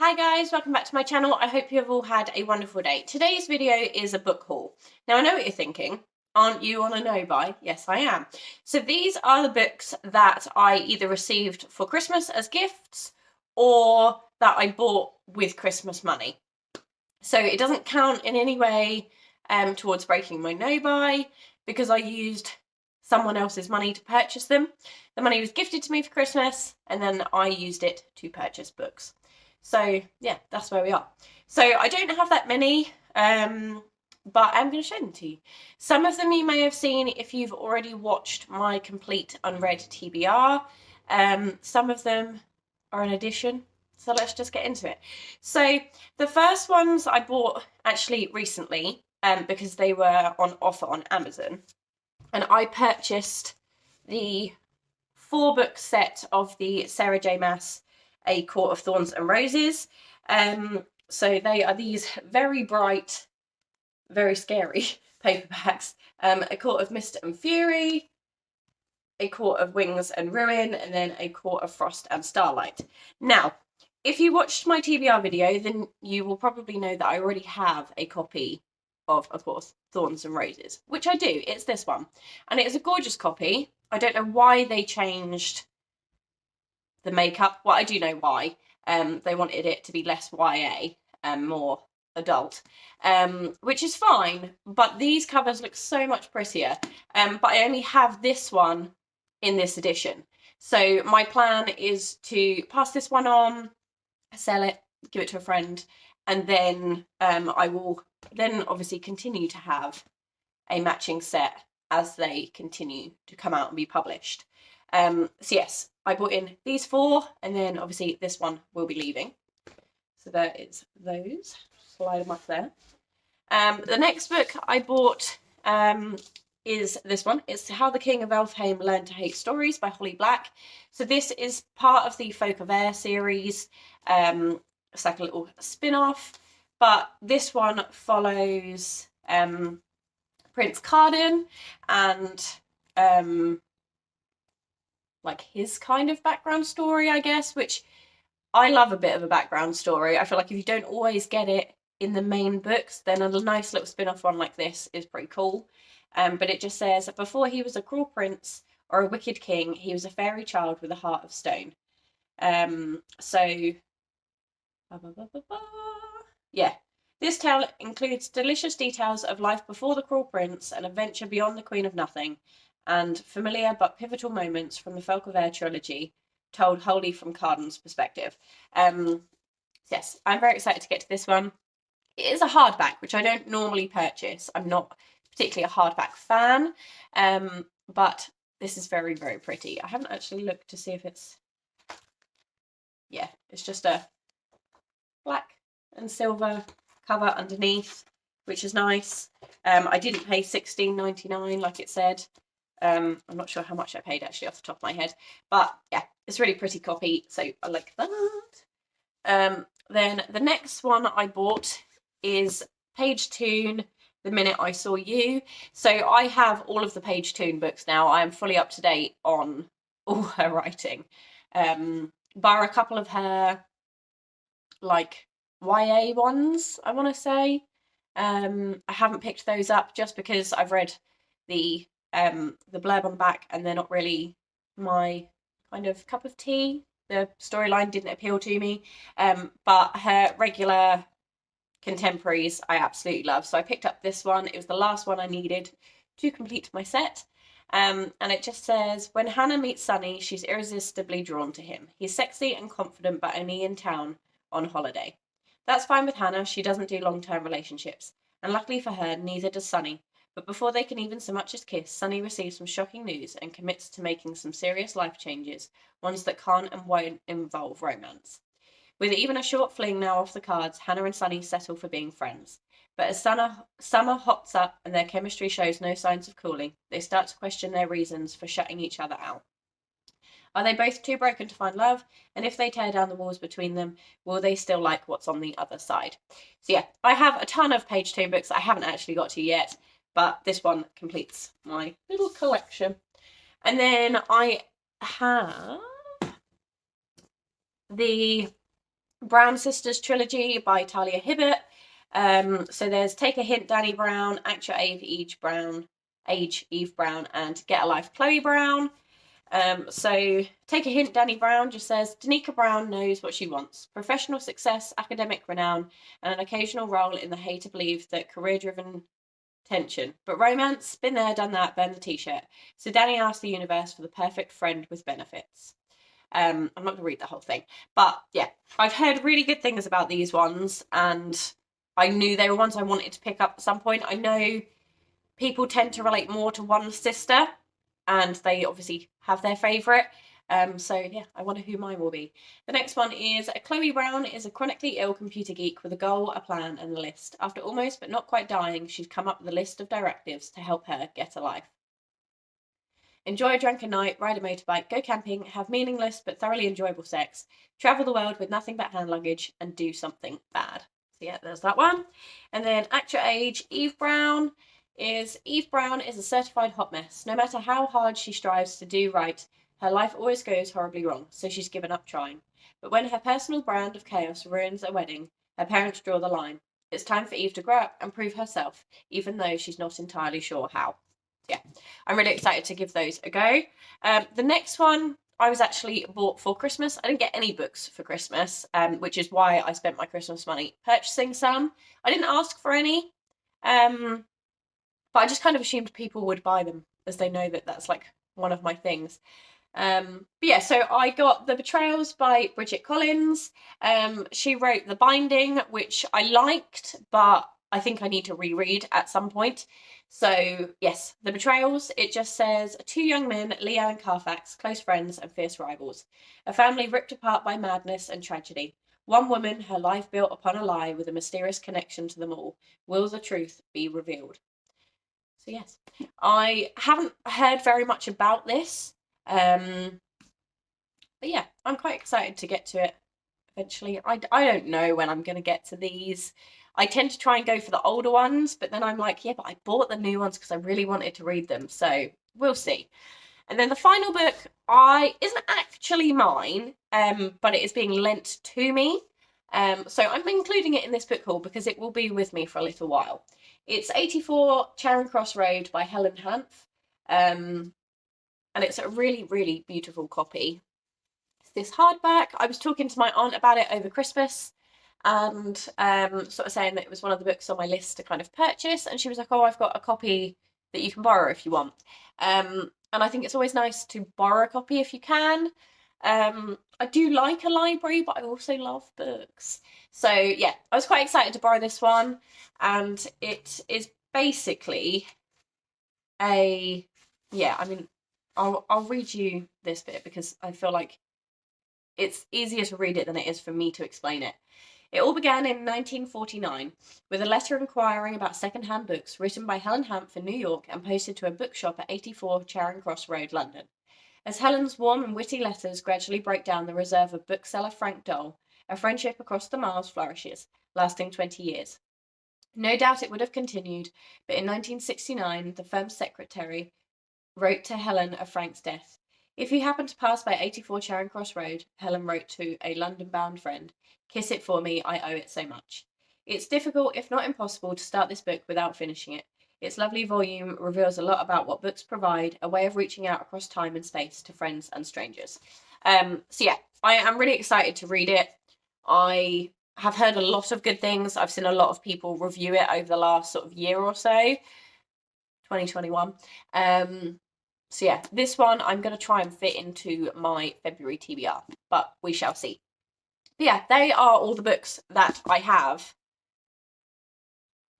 Hi guys, welcome back to my channel. I hope you have all had a wonderful day. Today's video is a book haul. Now I know what you're thinking. Aren't you on a no-buy? Yes, I am. So these are the books that I either received for Christmas as gifts or that I bought with Christmas money. So it doesn't count in any way towards breaking my no-buy because I used someone else's money to purchase them. The money was gifted to me for Christmas and then I used it to purchase books. So yeah, that's where we are. So I don't have that many, but I'm going to show them to you. Some of them you may have seen if you've already watched my complete unread TBR. Some of them are an addition. So let's just get into it. So the first ones I bought actually recently because they were on offer on Amazon. And I purchased the 4-book set of the Sarah J. Maas A Court of Thorns and Roses. So they are these very bright, very scary paperbacks. A Court of Mist and Fury, A Court of Wings and Ruin, and then A Court of Frost and Starlight. Now, if you watched my TBR video, then you will probably know that I already have a copy of course, Thorns and Roses, which I do. It's this one. And it is a gorgeous copy. I don't know why they changed the makeup. Well, I do know why. They wanted it to be less YA and more adult, which is fine. But these covers look so much prettier. But I only have this one in this edition. So my plan is to pass this one on, sell it, give it to a friend, and then I will then obviously continue to have a matching set as they continue to come out and be published. So yes, I bought in these 4, and then obviously this one will be leaving. So there is those. Slide them up there. The next book I bought is this one. It's How the King of Elfhame Learned to Hate Stories by Holly Black. So this is part of the Folk of Air series. It's like a little spin-off, but this one follows Prince Carden and like his kind of background story, I guess, which I love a bit of a background story. I feel like if you don't always get it in the main books, then a nice little spin-off one like this is pretty cool. But it just says, before he was a cruel prince or a wicked king, he was a fairy child with a heart of stone. Yeah, this tale includes delicious details of life before the cruel prince, an adventure beyond the Queen of Nothing, and familiar but pivotal moments from the Folk of Air trilogy, told wholly from Carden's perspective. Yes, I'm very excited to get to this one. It is a hardback, which I don't normally purchase. I'm not particularly a hardback fan, but this is very, very pretty. I haven't actually looked to see if it's... Yeah, it's just a black and silver cover underneath, which is nice. I didn't pay $16.99 like it said. I'm not sure how much I paid actually off the top of my head, but yeah, it's a really pretty copy, so I like that. Then the next one I bought is Page Toon, The Minute I Saw You. So I have all of the Page Toon books now. I am fully up to date on all her writing, bar a couple of her like YA ones, I want to say. I haven't picked those up just because I've read the blurb on the back and they're not really my kind of cup of tea. The storyline didn't appeal to me, but her regular contemporaries I absolutely love. So I picked up this one. It was the last one I needed to complete my set. And it just says, when Hannah meets Sunny, she's irresistibly drawn to him. He's sexy and confident, but only in town on holiday. That's fine with Hannah. She doesn't do long-term relationships. And luckily for her, neither does Sunny. But before they can even so much as kiss, Sunny receives some shocking news and commits to making some serious life changes, ones that can't and won't involve romance. With even a short fling now off the cards, Hannah and Sunny settle for being friends. But as summer hots up and their chemistry shows no signs of cooling, they start to question their reasons for shutting each other out. Are they both too broken to find love? And if they tear down the walls between them, will they still like what's on the other side? So yeah, I have a ton of Page Toon books I haven't actually got to yet, but this one completes my little collection. And then I have the Brown Sisters trilogy by Talia Hibbert. So there's Take a Hint, Danny Brown, Act Your Age, Eve Brown, and Get a Life, Chloe Brown. So Take a Hint, Danny Brown just says, Danica Brown knows what she wants. Professional success, academic renown, and an occasional role in the Hate to Believe that career-driven tension. But romance, been there, done that, burn the t-shirt. So Danny asked the universe for the perfect friend with benefits. I'm not going to read the whole thing. But yeah, I've heard really good things about these ones, and I knew they were ones I wanted to pick up at some point. I know people tend to relate more to one sister, and they obviously have their favourite. So yeah, I wonder who mine will be. The next one is Chloe Brown is a chronically ill computer geek with a goal, a plan, and a list. After almost but not quite dying, she's come up with a list of directives to help her get a life. Enjoy a drunken night, ride a motorbike, go camping, have meaningless but thoroughly enjoyable sex, travel the world with nothing but hand luggage, and do something bad. So yeah, there's that one. And then Act Your Age, Eve Brown is a certified hot mess. No matter how hard she strives to do right, her life always goes horribly wrong, so she's given up trying. But when her personal brand of chaos ruins a wedding, her parents draw the line. It's time for Eve to grow up and prove herself, even though she's not entirely sure how. Yeah, I'm really excited to give those a go. The next one I was actually bought for Christmas. I didn't get any books for Christmas, which is why I spent my Christmas money purchasing some. I didn't ask for any, but I just kind of assumed people would buy them, as they know that that's like one of my things. But yeah, so I got The Betrayals by Bridget Collins. She wrote The Binding, which I liked, but I think I need to reread at some point. So yes, The Betrayals, it just says, two young men, Leo and Carfax, close friends and fierce rivals. A family ripped apart by madness and tragedy. One woman, her life built upon a lie with a mysterious connection to them all. Will the truth be revealed? So yes, I haven't heard very much about this. But yeah, I'm quite excited to get to it eventually. I don't know when I'm going to get to these. I tend to try and go for the older ones, but then I'm like, yeah, but I bought the new ones because I really wanted to read them. So we'll see. And then the final book isn't actually mine, but it is being lent to me. So I'm including it in this book haul because it will be with me for a little while. It's 84 Charing Cross Road by Helen Hanff. And it's a really, really beautiful copy. It's this hardback. I was talking to my aunt about it over Christmas and sort of saying that it was one of the books on my list to kind of purchase. And she was like, oh, I've got a copy that you can borrow if you want. And I think it's always nice to borrow a copy if you can. I do like a library, but I also love books. So yeah, I was quite excited to borrow this one. And it is basically I'll read you this bit because I feel like it's easier to read it than it is for me to explain it. It all began in 1949 with a letter inquiring about second-hand books written by Helen Hanff in New York and posted to a bookshop at 84 Charing Cross Road, London. As Helen's warm and witty letters gradually break down the reserve of bookseller Frank Dole, a friendship across the miles flourishes, lasting 20 years. No doubt it would have continued, but in 1969 the firm's secretary wrote to Helen of Frank's death. If you happen to pass by 84 Charing Cross Road, Helen wrote to a London-bound friend, kiss it for me, I owe it so much. It's difficult, if not impossible, to start this book without finishing it. Its lovely volume reveals a lot about what books provide, a way of reaching out across time and space to friends and strangers. So yeah, I am really excited to read it. I have heard a lot of good things. I've seen a lot of people review it over the last sort of year or so. 2021. So yeah, this one I'm going to try and fit into my February TBR, but we shall see. But yeah, they are all the books that I have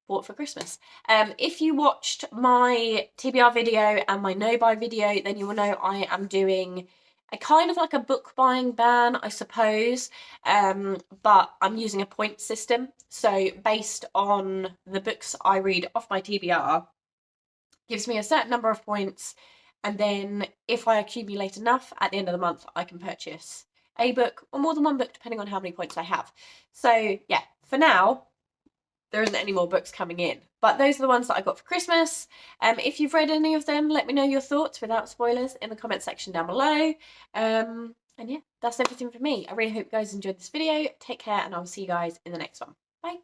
bought for Christmas. If you watched my TBR video and my no buy video, then you will know I am doing a kind of like a book buying ban, I suppose, but I'm using a point system. So based on the books I read off my TBR, gives me a certain number of points, and then if I accumulate enough at the end of the month, I can purchase a book or more than one book depending on how many points I have. So yeah, for now there isn't any more books coming in, but those are the ones that I got for Christmas. If you've read any of them, let me know your thoughts without spoilers in the comment section down below. And And yeah, that's everything from me. I really hope you guys enjoyed this video. Take care, and I'll see you guys in the next one. Bye.